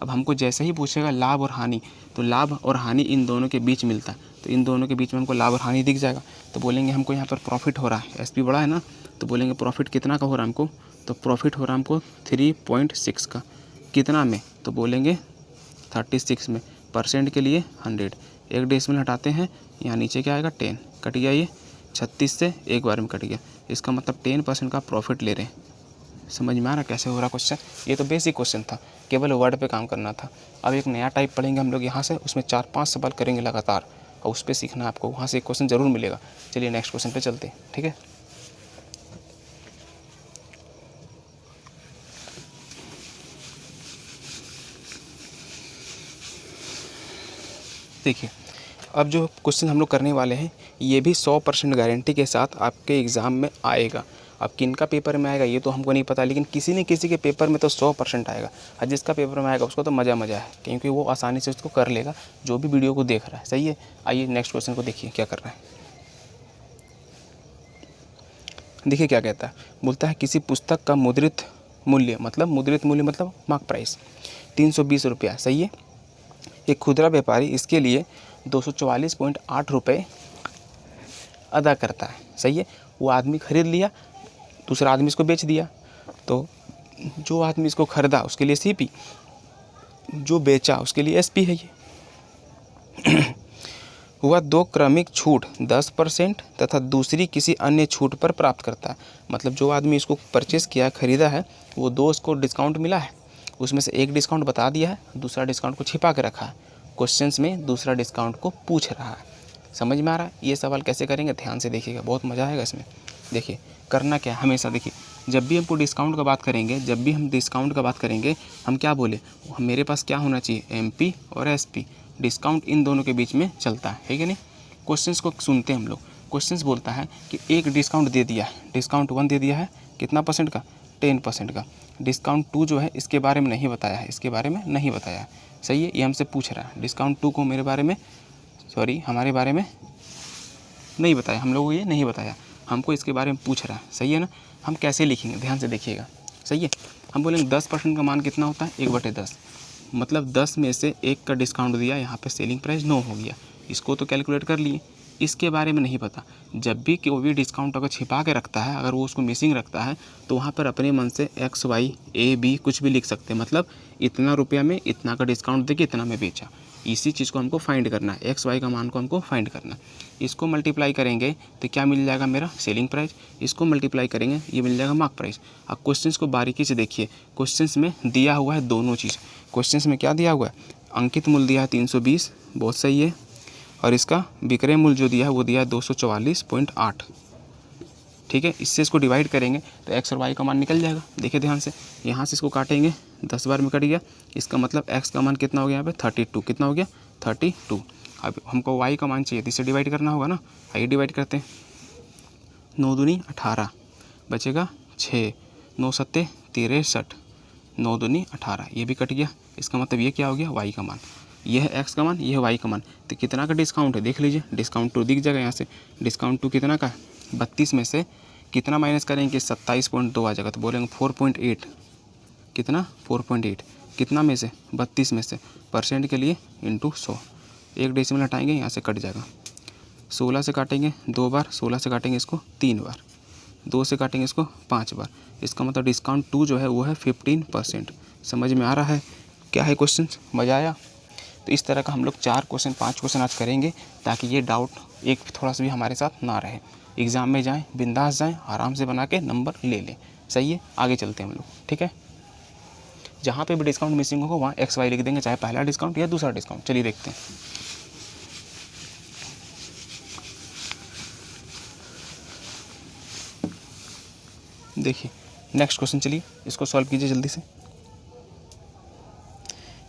अब हमको जैसे ही पूछेगा लाभ और हानि, तो लाभ और हानि इन दोनों के बीच मिलता है, तो इन दोनों के बीच में हमको लाभ और हानि दिख जाएगा। तो बोलेंगे हमको यहाँ पर प्रॉफिट हो रहा है, एसपी बड़ा है ना, तो बोलेंगे प्रॉफिट कितना का हो रहा है हमको, तो प्रॉफिट हो रहा है हमको 3.6 का। कितना में, तो बोलेंगे 36 में। परसेंट के लिए 100, एक डेसिमल हटाते हैं, यहाँ नीचे क्या आएगा 10, कट गया। ये 36 से एक बार में कट गया, इसका मतलब 10% का प्रॉफिट ले रहे हैं। समझ में आ रहा कैसे हो रहा क्वेश्चन। ये तो बेसिक क्वेश्चन था, केवल वर्ड पे काम करना था। अब एक नया टाइप पढ़ेंगे हम लोग यहाँ से, उसमें 4-5 सवाल करेंगे लगातार और उस पर सीखना आपको, वहाँ से एक क्वेश्चन ज़रूर मिलेगा। चलिए नेक्स्ट क्वेश्चन पे चलते हैं, ठीक है। देखिए, अब जो क्वेश्चन हम लोग करने वाले हैं ये भी 100% गारंटी के साथ आपके एग्ज़ाम में आएगा। अब किन का पेपर में आएगा ये तो हमको नहीं पता, लेकिन किसी न किसी के पेपर में तो 100% आएगा। और जिसका पेपर में आएगा उसको तो मज़ा है, क्योंकि वो आसानी से उसको कर लेगा जो भी वीडियो को देख रहा है। सही है, आइए नेक्स्ट क्वेश्चन को देखिए क्या कर रहा है। देखिए क्या कहता है, बोलता है किसी पुस्तक का मुद्रित मूल्य मतलब मार्क प्राइस 320 रुपया। सही है। एक खुदरा व्यापारी इसके लिए 244.8 रुपये अदा करता है। सही है। वो आदमी खरीद लिया, दूसरा आदमी इसको बेच दिया, तो जो आदमी इसको खरीदा उसके लिए सीपी, जो बेचा उसके लिए एसपी है। ये हुआ 2 क्रमिक छूट 10% तथा दूसरी किसी अन्य छूट पर प्राप्त करता है। मतलब जो आदमी इसको परचेज़ किया, खरीदा है, वो 2 उसको डिस्काउंट मिला है, उसमें से एक डिस्काउंट बता दिया है, दूसरा डिस्काउंट को छिपा के रखा है। क्वेश्चंस में दूसरा डिस्काउंट को पूछ रहा है। समझ में आ रहा है। ये सवाल कैसे करेंगे ध्यान से देखिएगा, बहुत मज़ा आएगा इसमें। देखिए करना क्या है, हमेशा देखिए जब भी हमको डिस्काउंट का बात करेंगे, हम क्या बोले, मेरे पास क्या होना चाहिए, एमपी और एसपी। डिस्काउंट इन दोनों के बीच में चलता है कि नहीं। क्वेश्चंस को सुनते हैं हम लोग। क्वेश्चंस बोलता है कि एक डिस्काउंट दे दिया है, डिस्काउंट 1 दे दिया है, कितना परसेंट का, 10% का। डिस्काउंट 2 जो है इसके बारे में नहीं बताया है, सही है। ये हमसे पूछ रहा है, डिस्काउंट 2 को हमारे बारे में नहीं बताया, हम लोगों को ये नहीं बताया, हमको इसके बारे में पूछ रहा है। सही है ना। हम कैसे लिखेंगे ध्यान से देखिएगा। सही है। हम बोलेंगे 10% का मान कितना होता है, 1/10। मतलब 10 में से 1 का डिस्काउंट दिया, यहाँ पे सेलिंग प्राइस 9 हो गया। इसको तो कैलकुलेट कर लिए, इसके बारे में नहीं पता। जब भी कोई भी डिस्काउंट अगर छिपा के रखता है, अगर वो उसको मिसिंग रखता है, तो वहाँ पर अपने मन से एक्स वाई ए बी कुछ भी लिख सकते हैं। मतलब इतना रुपया में इतना का डिस्काउंट देके इतना में बेचा। इसी चीज़ को हमको फाइंड करना है, एक्स वाई का मान को हमको फाइंड करना है। इसको मल्टीप्लाई करेंगे तो क्या मिल जाएगा, मेरा सेलिंग प्राइस। इसको मल्टीप्लाई करेंगे ये मिल जाएगा मार्क प्राइस। अब क्वेश्चंस को बारीकी से देखिए। क्वेश्चंस में दिया हुआ है दोनों चीज़। क्वेश्चंस में क्या दिया हुआ है, अंकित मूल्य दिया है 320, बहुत सही है। और इसका विक्रय मूल्य जो दिया है वो दिया है 244.8। ठीक है। इससे इसको डिवाइड करेंगे तो एक्स और वाई का मान निकल जाएगा। देखिए ध्यान से, यहाँ से इसको काटेंगे, 10 बार में कट गया। इसका मतलब एक्स का मान कितना हो गया यहाँ पे, 32। कितना हो गया, 32। अब हमको वाई का मान चाहिए तो इससे डिवाइड करना होगा ना। आइए डिवाइड करते हैं। 9 दूनी 18, बचेगा 6, 9 सत्ते 63, 9 दूनी 18, ये भी कट गया। इसका मतलब ये क्या हो गया, वाई का मान। ये है एक्स का मान, ये है वाई का मान। तो कितना का डिस्काउंट है देख लीजिए, डिस्काउंट 2 दिख जाएगा यहाँ से। डिस्काउंट 2 कितना का है, 32 में से कितना माइनस करेंगे, 27.2 आ जाएगा। तो बोलेंगे 4.8, कितना 4.8, कितना में से 32 में से, परसेंट के लिए इंटू 100। एक डेसिमल हटाएंगे यहाँ से कट जाएगा। 16 से काटेंगे 2 बार, 16 से काटेंगे इसको 3 बार, 2 से काटेंगे इसको 5 बार। इसका मतलब डिस्काउंट 2 जो है वो है 15%। समझ में आ रहा है क्या है क्वेश्चन, मज़ा आया। तो इस तरह का हम लोग 4 क्वेश्चन 5 क्वेश्चन आज करेंगे, ताकि ये डाउट एक थोड़ा सा भी हमारे साथ ना रहे। एग्ज़ाम में जाएं, बिंदास जाएं, आराम से बना के नंबर ले लें। सही है, आगे चलते हैं हम लोग। ठीक है, जहाँ पे भी डिस्काउंट मिसिंग होगा वहाँ एक्स वाई लिख देंगे, चाहे पहला डिस्काउंट या दूसरा डिस्काउंट। चलिए देखते हैं। देखिए नेक्स्ट क्वेश्चन, चलिए इसको सॉल्व कीजिए जल्दी से।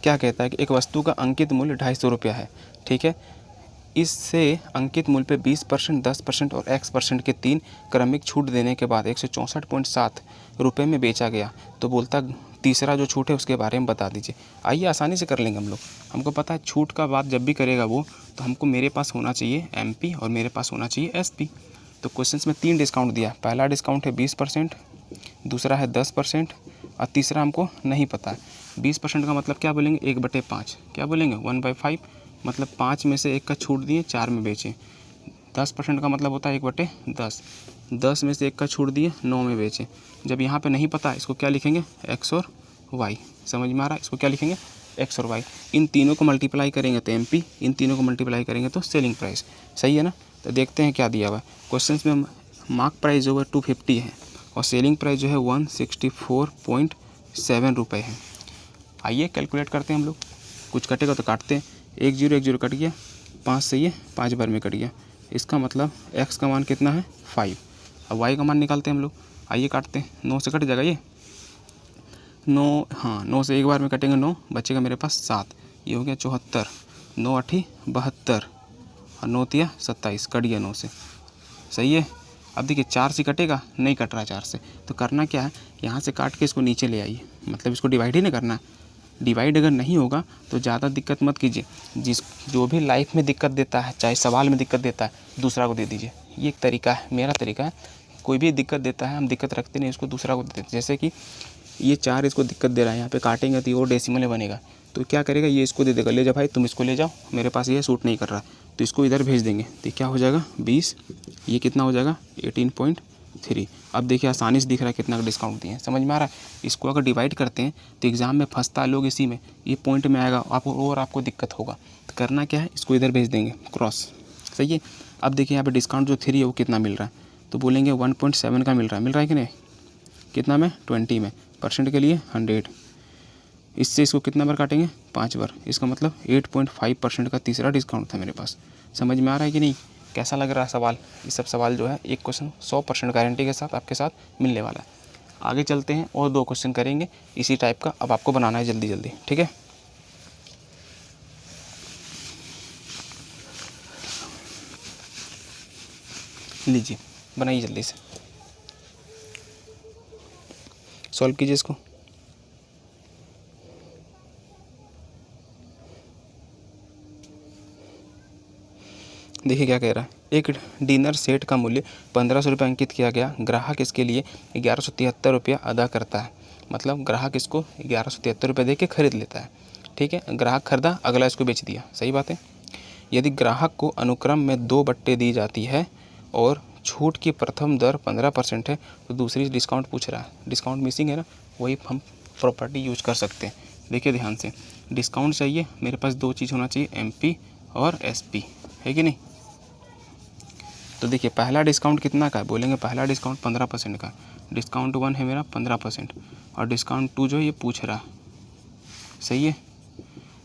क्या कहता है कि एक वस्तु का अंकित मूल्य 250 रुपया है। ठीक है, इससे अंकित मूल्य पे 20%, 10% और X% के 3 क्रमिक छूट देने के बाद 164.7 रुपये में बेचा गया। तो बोलता तीसरा जो छूट है उसके बारे में बता दीजिए। आइए आसानी से कर लेंगे हम लोग। हमको पता है छूट का बात जब भी करेगा वो, तो हमको मेरे पास होना चाहिए MP और मेरे पास होना चाहिए SP। तो क्वेश्चन में 3 डिस्काउंट दिया। पहला डिस्काउंट है 20%, दूसरा है 10% और तीसरा हमको नहीं पता है। 20% का मतलब क्या बोलेंगे, 1/5। क्या बोलेंगे, 1/5, मतलब 5 में से 1 का छूट दिए, 4 में बेचे। 10% का मतलब होता है 1/10, 10 में से 1 का छूट दिए, 9 में बेचे। जब यहाँ पे नहीं पता, इसको क्या लिखेंगे, एक्स और वाई। समझ में आ रहा है, इसको क्या लिखेंगे, एक्स और वाई। इन तीनों को मल्टीप्लाई करेंगे तो MP, इन तीनों को मल्टीप्लाई करेंगे तो सेलिंग प्राइस। सही है ना। तो देखते हैं क्या दिया हुआ है क्वेश्चन में। मार्क प्राइस जो है 250 है और सेलिंग प्राइस जो है 164.7 रुपये है। आइए कैलकुलेट करते हैं हम लोग। कुछ कटेगा तो काटते हैं। 1 0 1 0 कट गया, 5 से ये 5 बार में कट गया। इसका मतलब x का मान कितना है, 5। अब y का मान निकालते हैं हम लोग। आइए काटते हैं। 9 से कट जाएगा ये 9, हाँ 9 से एक बार में कटेंगे 9, बचेगा मेरे पास 7। ये हो गया 74, 9 8 72 और 9 3 27, कट गया 9 से। सही है। अब देखिए 4 से कटेगा, नहीं कट रहा 4 से। तो करना क्या है, यहाँ से काट के इसको नीचे ले आइए, मतलब इसको डिवाइड ही नहीं करना है। डिवाइड अगर नहीं होगा तो ज़्यादा दिक्कत मत कीजिए। जो भी लाइफ में दिक्कत देता है, चाहे सवाल में दिक्कत देता है, दूसरा को दे दीजिए। ये एक तरीका है, मेरा तरीका है। कोई भी दिक्कत देता है, हम दिक्कत रखते नहीं, उसको दूसरा को दे देते हैं। जैसे कि ये 4 इसको दिक्कत दे रहा है, यहाँ पे काटेंगे तो ये और डेसिमल बनेगा। तो क्या करेगा, ये इसको दे देगा, ले जाओ भाई तुम इसको ले जाओ, मेरे पास ये सूट नहीं कर रहा है, तो इसको इधर भेज देंगे। तो क्या हो जाएगा 20, ये कितना हो जाएगा 18.3। अब देखिए आसानी से दिख रहा है कितना का डिस्काउंट दिए हैं। समझ में आ रहा है। इसको अगर डिवाइड करते हैं तो एग्ज़ाम में फंसता है लोग इसी में, ये पॉइंट में आएगा आपको और आपको दिक्कत होगा। तो करना क्या है, इसको इधर भेज देंगे क्रॉस। सही है। अब देखिए यहाँ पे डिस्काउंट जो 3 है वो कितना मिल रहा है, तो बोलेंगे 1.7 का मिल रहा है कि नहीं, कितना में 20 में, परसेंट के लिए 100। इससे इसको कितना बार काटेंगे, 5 बार। इसका मतलब 8.5% का तीसरा डिस्काउंट था मेरे पास। समझ में आ रहा है कि नहीं। कैसा लग रहा है सवाल। ये सब सवाल जो है एक क्वेश्चन 100% गारंटी के साथ आपके साथ मिलने वाला है। आगे चलते हैं और 2 क्वेश्चन करेंगे इसी टाइप का। अब आपको बनाना है जल्दी जल्दी, ठीक है। लीजिए बनाइए जल्दी से, सॉल्व कीजिए इसको। देखिए क्या कह रहा है, एक डिनर सेट का मूल्य 1500 रुपये अंकित किया गया। ग्राहक इसके लिए 1173 रुपया अदा करता है। मतलब ग्राहक इसको 1173 रुपये दे के खरीद लेता है। ठीक है, ग्राहक खरीदा, अगला इसको बेच दिया। सही बात है। यदि ग्राहक को अनुक्रम में 2 बट्टे दी जाती है और छूट की प्रथम दर 15% है, तो दूसरी डिस्काउंट पूछ रहा है। डिस्काउंट मिसिंग है ना, वही हम प्रॉपर्टी यूज कर सकते हैं। देखिए ध्यान से, डिस्काउंट चाहिए मेरे पास 2 चीज़ होना चाहिए, MP और SP, है कि नहीं। तो देखिए पहला डिस्काउंट कितना का है, बोलेंगे पहला डिस्काउंट 15% का। डिस्काउंट 1 है मेरा 15% और डिस्काउंट 2 जो है ये पूछ रहा है। सही है।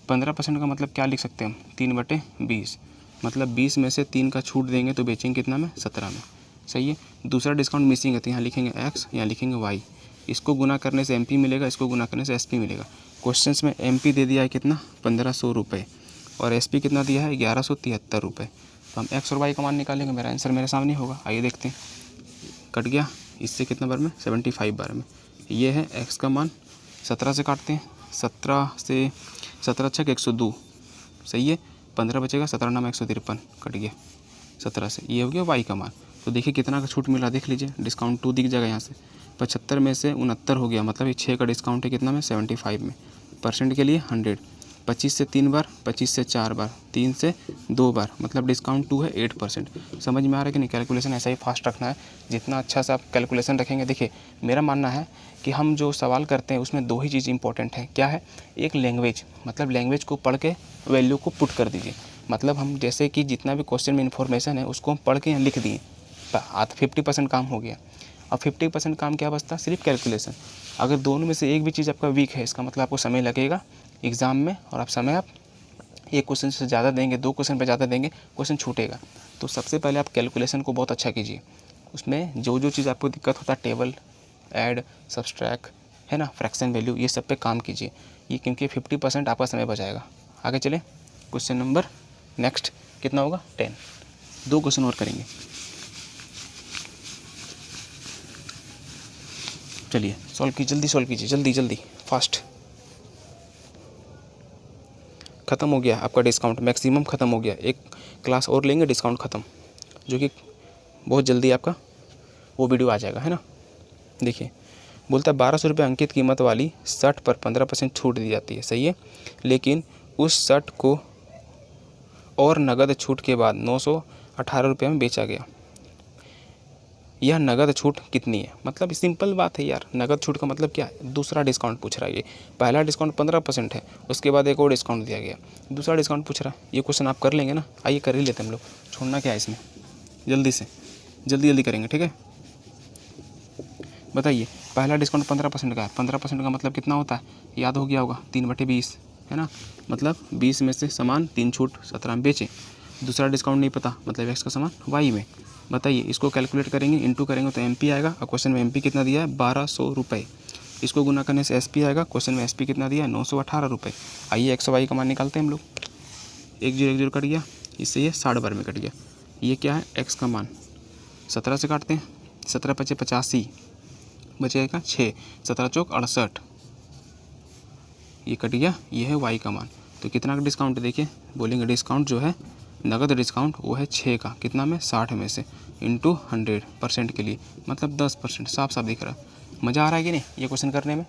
15% का मतलब क्या लिख सकते हैं हम, 3/20, मतलब 20 में से 3 का छूट देंगे तो बेचेंगे कितना में, 17 में। सही है। दूसरा डिस्काउंट मिसिंग है तो यहाँ लिखेंगे X, यहाँ लिखेंगे Y। इसको गुना करने से MP मिलेगा, इसको गुना करने से SP मिलेगा। क्वेश्चन में MP दे दिया है कितना, 1500 रुपये, और SP कितना दिया है, 1173 रुपये। तो हम X और Y का मान निकालेंगे। मेरा आंसर मेरे सामने होगा। आइए देखते हैं। कट गया, इससे कितना बार में, 75 बार में। ये है X का मान। 17 से काटते हैं, 17 से 17 छक 102, सही है। 15 बचेगा, 17 नाम 153 कट गया 17 से, ये हो गया वाई का मान। तो देखिए कितना का छूट मिला, देख लीजिए, डिस्काउंट 2 दिख जाएगा यहाँ से। 75 में से 69 हो गया, मतलब ये 6 का डिस्काउंट है कितना में 75 में। परसेंट के लिए 100, 25 से 3 बार, 25 से 4 बार, 3 से 2 बार, मतलब डिस्काउंट 2 है 8%। समझ में आ रहा है कि नहीं? कैलकुलेशन ऐसा ही फास्ट रखना है, जितना अच्छा से आप कैलकुलेशन रखेंगे। देखिए मेरा मानना है कि हम जो सवाल करते हैं उसमें 2 ही चीज़ इंपॉर्टेंट है। क्या है? एक लैंग्वेज, मतलब लैंग्वेज को पढ़ के वैल्यू को पुट कर दीजिए। मतलब हम जैसे कि जितना भी क्वेश्चन में इन्फॉर्मेशन है उसको हम पढ़ के यहाँ लिख दिए, 50% काम हो गया। अब 50% काम क्या बचता? सिर्फ कैलकुलेशन। अगर दोनों में से एक भी चीज़ आपका वीक है, इसका मतलब आपको समय लगेगा एग्ज़ाम में, और आप समय आप एक क्वेश्चन से ज़्यादा देंगे, 2 क्वेश्चन पे ज़्यादा देंगे, क्वेश्चन छूटेगा। तो सबसे पहले आप कैलकुलेशन को बहुत अच्छा कीजिए। उसमें जो जो चीज़ आपको दिक्कत होता है, टेबल, ऐड, सब्सट्रैक्ट, है ना, फ्रैक्शन वैल्यू, ये सब पे काम कीजिए। ये क्योंकि 50% आपका समय बचाएगा। आगे चले, क्वेश्चन नंबर नेक्स्ट कितना होगा? 10। 2 क्वेश्चन और करेंगे। चलिए सॉल्व कीजिए, जल्दी सॉल्व कीजिए, जल्दी जल्दी फास्ट। ख़त्म हो गया आपका डिस्काउंट, मैक्सिमम ख़त्म हो गया। एक क्लास और लेंगे, डिस्काउंट ख़त्म, जो कि बहुत जल्दी आपका वो वीडियो आ जाएगा, है ना। देखिए बोलता है 1200 रुपये अंकित कीमत वाली शर्ट पर 15% छूट दी जाती है, सही है। लेकिन उस शर्ट को और नगद छूट के बाद 918 रुपये में बेचा गया। यह नगद छूट कितनी है? मतलब सिंपल बात है यार, नगद छूट का मतलब क्या है? दूसरा डिस्काउंट पूछ रहा है। ये पहला डिस्काउंट 15% है, उसके बाद एक और डिस्काउंट दिया गया, दूसरा डिस्काउंट पूछ रहा है। ये क्वेश्चन आप कर लेंगे ना? आइए कर ही लेते हैं हम लोग, छोड़ना क्या है इसमें, जल्दी से जल्दी करेंगे, ठीक है। बताइए, पहला डिस्काउंट 15% का है, 15% का मतलब कितना होता है? याद हो गया होगा, 3/20 है ना। मतलब 20 में से सामान 3 छूट 17 में बेचे। दूसरा डिस्काउंट नहीं पता, मतलब x का सामान y में। बताइए, इसको कैलकुलेट करेंगे, इंटू करेंगे तो MP आएगा, और क्वेश्चन में MP कितना दिया है? 1200 रुपये। इसको गुना करने से SP आएगा, क्वेश्चन में SP कितना दिया है? 918 रुपये। आइए x y का मान निकालते हैं हम लोग। 1 0 कट गया, इससे ये 60 बार में कट गया। ये क्या है? x का मान 17 से काटते हैं, 17 × 5 = 85, बचेगा 6, 17 चौक 68, ये कट गया। ये है y का मान। तो कितना का डिस्काउंट है? देखिए बोलेंगे डिस्काउंट जो है, नगद डिस्काउंट, वो है 6 का, कितना में? 60 में से, इंटू 100% के लिए, मतलब 10%। साफ साफ दिख रहा है। मज़ा आ रहा है कि नहीं ये क्वेश्चन करने में?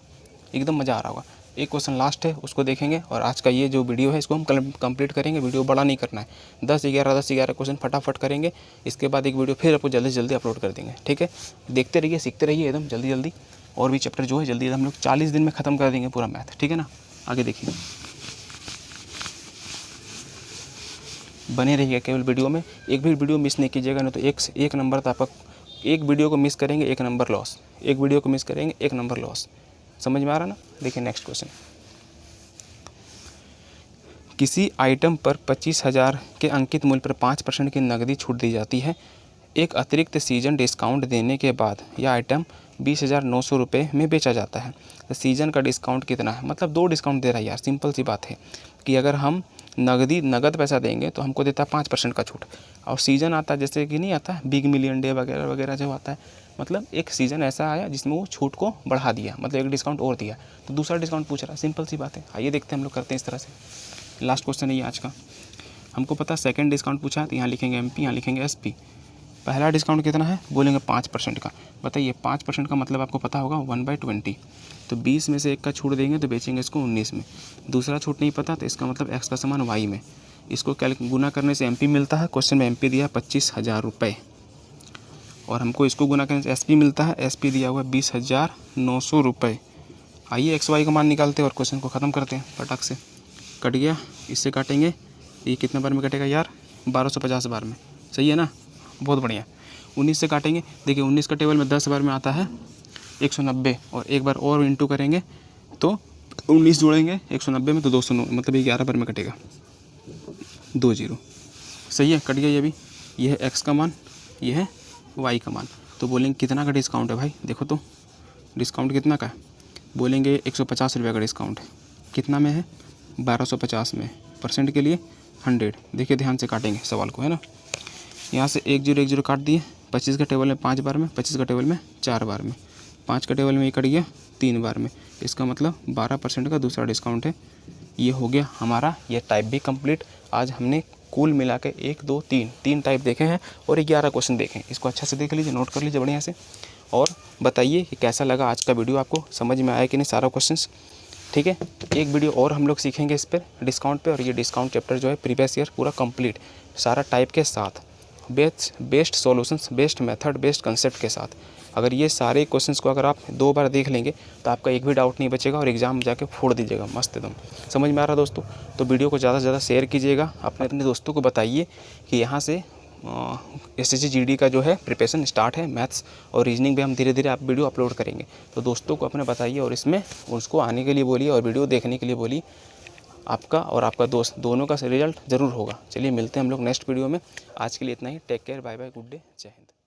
एकदम मज़ा आ रहा होगा। एक क्वेश्चन लास्ट है, उसको देखेंगे, और आज का ये जो वीडियो है इसको हम कंप्लीट करेंगे। वीडियो बड़ा नहीं करना है, 10-11 क्वेश्चन फटाफट करेंगे। इसके बाद एक वीडियो फिर आपको जल्दी जल्दी अपलोड कर देंगे, ठीक है। देखते रहिए, सीखते रहिए एकदम जल्दी जल्दी। और भी चैप्टर जो है जल्दी हम लोग 40 दिन में ख़त्म कर देंगे पूरा मैथ, ठीक है ना। आगे देखिए, बने रहिएगा केवल वीडियो में, एक भी वीडियो मिस नहीं कीजिएगा, नहीं तो एक नंबर तो आपका, एक वीडियो को मिस करेंगे 1 नंबर लॉस, एक वीडियो को मिस करेंगे 1 नंबर लॉस। समझ में आ रहा ना? देखिए नेक्स्ट क्वेश्चन। किसी आइटम पर 25,000 के अंकित मूल्य पर 5% की नकदी छूट दी जाती है। एक अतिरिक्त सीजन डिस्काउंट देने के बाद यह आइटम 20,900 रुपये में बेचा जाता है। तो सीजन का डिस्काउंट कितना है? मतलब 2 डिस्काउंट दे रहा है यार। सिंपल सी बात है कि अगर हम नगद पैसा देंगे तो हमको देता है 5% का छूट, और सीज़न आता है जैसे कि नहीं आता है बिग मिलियन डे वगैरह वगैरह जो आता है, मतलब एक सीज़न ऐसा आया जिसमें वो छूट को बढ़ा दिया, मतलब एक डिस्काउंट और दिया, तो दूसरा डिस्काउंट पूछ रहा है। सिंपल सी बात है। आइए देखते हैं हम लोग करते हैं इस तरह से। लास्ट क्वेश्चन है ये आज का। हमको पता है सेकंड डिस्काउंट पूछा है, तो यहाँ लिखेंगे MP, यहाँ लिखेंगे SP। पहला डिस्काउंट कितना है? बोलेंगे 5% का। बताइए 5% का मतलब आपको पता होगा 1/20, तो 20 में से 1 का छूट देंगे तो बेचेंगे इसको 19 में। दूसरा छूट नहीं पता, तो इसका मतलब x का सामान y में। इसको गुना करने से MP मिलता है, क्वेश्चन में MP दिया 25,000 रुपये, और हमको इसको गुना करने से SP मिलता है, SP दिया हुआ 20,900 रुपये। आइए x y का मान निकालते हैं और क्वेश्चन को ख़त्म करते हैं। फटाक से कट गया, इससे काटेंगे, ये कितने बार में कटेगा यार? 1250 बार में, सही है ना। बहुत बढ़िया। 19 से काटेंगे, देखिए 19 का टेबल में 10 बार में आता है 190, और एक बार और इंटू करेंगे तो 19 जोड़ेंगे 190 में तो 209, मतलब 11 बार में कटेगा 20। सही है, कट गया ये भी। ये है x का मान, ये है y का मान। तो बोलेंगे कितना का डिस्काउंट है भाई? देखो तो डिस्काउंट कितना का है? बोलेंगे 150 रुपये का डिस्काउंट है। कितना में है? 1250 में। परसेंट के लिए 100। देखिए ध्यान से काटेंगे सवाल को, है ना। यहाँ से 1 0 काट दिए। 25 का टेबल में 5 बार में, 25 का टेबल में 4 बार में, 5 का टेबल में ये कट गया 3 बार में। इसका मतलब 12% का दूसरा डिस्काउंट है, ये हो गया हमारा ये टाइप भी कंप्लीट। आज हमने कुल मिला के 1 2 3 टाइप देखे हैं और 11 क्वेश्चन देखे हैं। इसको अच्छा से देख लीजिए, नोट कर लीजिए बढ़िया से, और बताइए कि कैसा लगा आज का वीडियो, आपको समझ में आया कि नहीं सारा क्वेश्चंस। ठीक है, एक वीडियो और हम लोग सीखेंगे इस पर, डिस्काउंट पे, और ये डिस्काउंट चैप्टर जो है प्रीवियस ईयर पूरा कंप्लीट सारा टाइप के साथ, best solutions, best method, best concept के साथ। अगर ये सारे क्वेश्चंस को अगर आप 2 बार देख लेंगे तो आपका एक भी डाउट नहीं बचेगा और एग्ज़ाम में जाके फोड़ दीजिएगा मस्त एकदम। समझ में आ रहा दोस्तों? तो वीडियो को ज़्यादा से ज़्यादा शेयर कीजिएगा, अपने दोस्तों को बताइए कि यहाँ से SSC GD का जो है प्रिपरेशन स्टार्ट है। मैथ्स और रीजनिंग भी हम धीरे धीरे आप वीडियो अपलोड करेंगे, तो दोस्तों को अपने बताइए और इसमें उसको आने के लिए बोलिए और वीडियो देखने के लिए बोलिए। आपका और आपका दोस्त दोनों का रिजल्ट ज़रूर होगा। चलिए मिलते हैं हम लोग नेक्स्ट वीडियो में। आज के लिए इतना ही। Take care, bye bye, good day, Jai Hind.